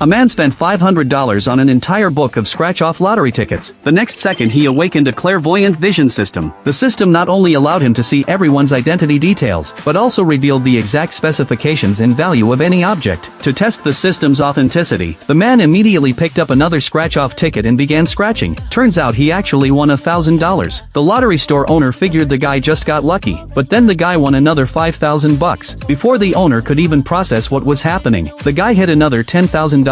A man spent $500 on an entire book of scratch-off lottery tickets. The next second he awakened a clairvoyant vision system. The system not only allowed him to see everyone's identity details, but also revealed the exact specifications and value of any object. To test the system's authenticity, the man immediately picked up another scratch-off ticket and began scratching. Turns out he actually won $1,000. The lottery store owner figured the guy just got lucky, but then the guy won another $5,000. Before the owner could even process what was happening, the guy hit another $10,000.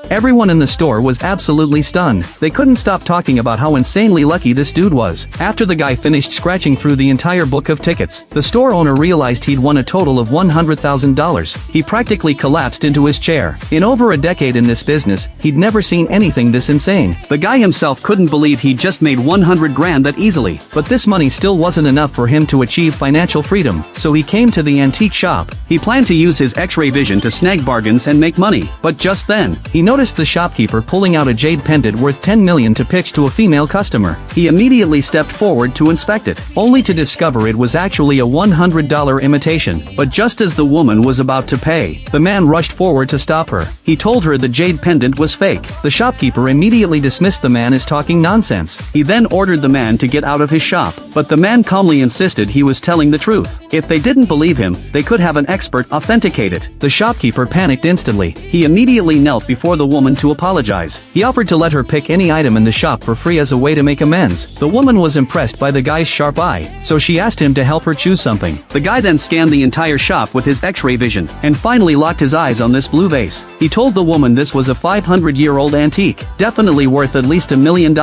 Everyone in the store was absolutely stunned. They couldn't stop talking about how insanely lucky this dude was. After the guy finished scratching through the entire book of tickets, the store owner realized he'd won a total of $100,000. He practically collapsed into his chair. In over a decade in this business, he'd never seen anything this insane. The guy himself couldn't believe he'd just made 100 grand that easily. But this money still wasn't enough for him to achieve financial freedom, so he came to the antique shop. He planned to use his X-ray vision to snag bargains and make money, but just then, he noticed the shopkeeper pulling out a jade pendant worth $10 million to pitch to a female customer. He immediately stepped forward to inspect it, only to discover it was actually a $100 imitation. But just as the woman was about to pay, the man rushed forward to stop her. He told her the jade pendant was fake. The shopkeeper immediately dismissed the man as talking nonsense. He then ordered the man to get out of his shop, but the man calmly insisted he was telling the truth. If they didn't believe him, they could have an expert authenticate it. The shopkeeper panicked instantly. He immediately knelt before the woman to apologize. He offered to let her pick any item in the shop for free as a way to make amends. The woman was impressed by the guy's sharp eye, so she asked him to help her choose something. The guy then scanned the entire shop with his X-ray vision, and finally locked his eyes on this blue vase. He told the woman this was a 500-year-old antique, definitely worth at least $1 million,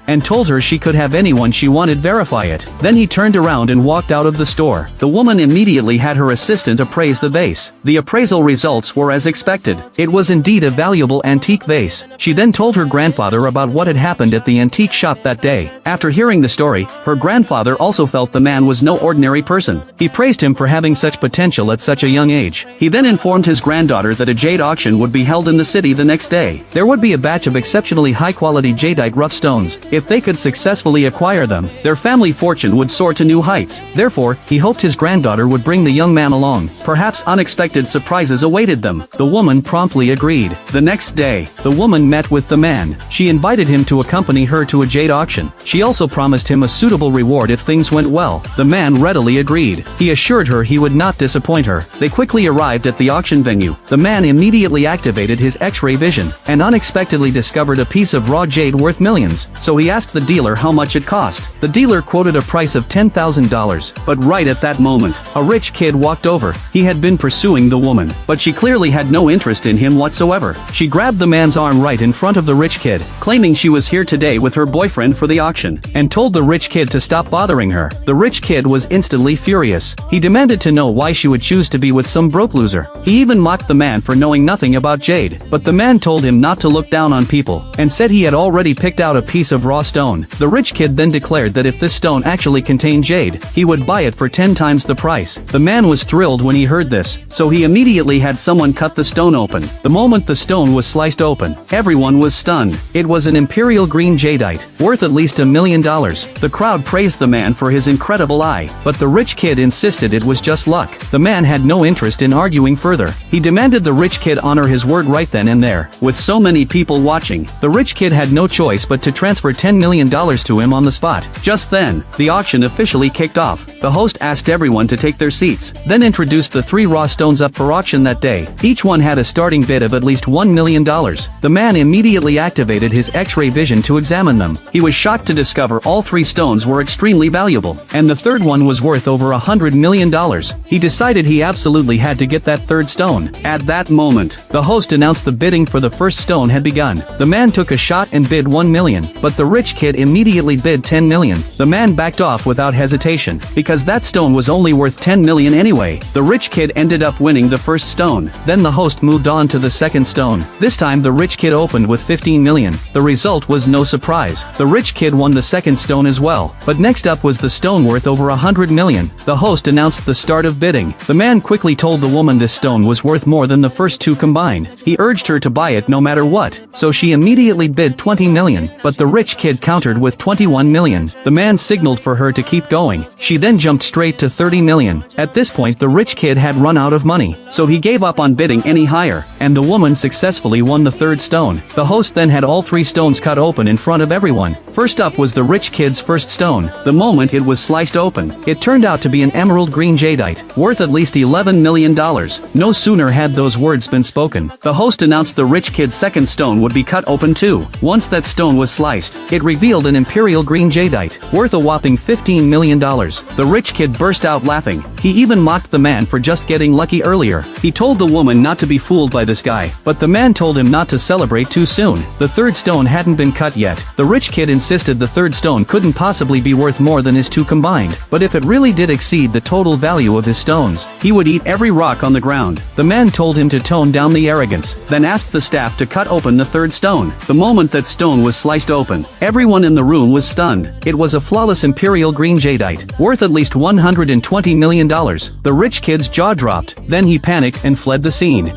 and told her she could have anyone she wanted verify it. Then he turned around and walked out of the store. The woman immediately had her assistant appraise the vase. The appraisal results were as expected. It was indeed a valuable antique vase. She then told her grandfather about what had happened at the antique shop that day. After hearing the story, her grandfather also felt the man was no ordinary person. He praised him for having such potential at such a young age. He then informed his granddaughter that a jade auction would be held in the city the next day. There would be a batch of exceptionally high-quality jadeite rough stones. If they could successfully acquire them, their family fortune would soar to new heights. Therefore, he hoped his granddaughter would bring the young man along. Perhaps unexpected surprises awaited them. The woman promptly agreed. The next day, the woman met with the man. She invited him to accompany her to a jade auction. She also promised him a suitable reward if things went well. The man readily agreed. He assured her he would not disappoint her. They quickly arrived at the auction venue. The man immediately activated his X-ray vision, and unexpectedly discovered a piece of raw jade worth millions. So he asked the dealer how much it cost. The dealer quoted a price of $10,000. But right at that moment, a rich kid walked over. He had been pursuing the woman, but she clearly had no interest in him whatsoever. She grabbed the man's arm right in front of the rich kid, claiming she was here today with her boyfriend for the auction, and told the rich kid to stop bothering her. The rich kid was instantly furious. He demanded to know why she would choose to be with some broke loser. He even mocked the man for knowing nothing about jade, but the man told him not to look down on people, and said he had already picked out a piece of raw stone. The rich kid then declared that if this stone actually contained jade, he would buy it for 10 times the price. The man was thrilled when he heard this, so he immediately had someone cut the stone open. The moment the stone was sliced open, everyone was stunned. It was an imperial green jadeite, worth at least $1 million. The crowd praised the man for his incredible eye, but the rich kid insisted it was just luck. The man had no interest in arguing further. He demanded the rich kid honor his word right then and there. With so many people watching, the rich kid had no choice but to transfer $10 million to him on the spot. Just then, the auction officially kicked off. The host asked everyone to take their seats, then introduced the 3 raw stones up for auction that day. Each one had a starting bid of at least $1 million. The man immediately activated his X-ray vision to examine them. He was shocked to discover all 3 stones were extremely valuable, and the third one was worth over $100 million. He decided he absolutely had to get that third stone. At that moment, the host announced the bidding for the first stone had begun. The man took a shot and bid $1 million, but the rich kid immediately bid $10 million. The man backed off without hesitation, because that stone was only worth $10 million anyway. The rich kid ended up winning the first stone. Then the host moved on to the second stone. This time the rich kid opened with $15 million. The result was no surprise. The rich kid won the second stone as well. But next up was the stone worth over $100 million. The host announced the start of bidding. The man quickly told the woman this stone was worth more than the first 2 combined. coin. He urged her to buy it no matter what, so she immediately bid 20 million, but the rich kid countered with 21 million. The man signaled for her to keep going. She then jumped straight to 30 million. At this point the rich kid had run out of money, so he gave up on bidding any higher, and the woman successfully won the third stone. The host then had all 3 stones cut open in front of everyone. First up was the rich kid's first stone. The moment it was sliced open, it turned out to be an emerald green jadeite, worth at least $11 million. No sooner had those words been spoken, the host announced the rich kid's second stone would be cut open too. Once that stone was sliced, it revealed an imperial green jadeite, worth a whopping $15 million. The rich kid burst out laughing. He even mocked the man for just getting lucky earlier. He told the woman not to be fooled by this guy, but the man told him not to celebrate too soon. The third stone hadn't been cut yet. The rich kid insisted the third stone couldn't possibly be worth more than his 2 combined, but if it really did exceed the total value of his stones, he would eat every rock on the ground. The man told him to tone down the arrogance, then asked the staff to cut open the third stone. The moment that stone was sliced open, everyone in the room was stunned. It was a flawless imperial green jadeite, worth at least $120 million. The rich kid's jaw dropped, then he panicked and fled the scene.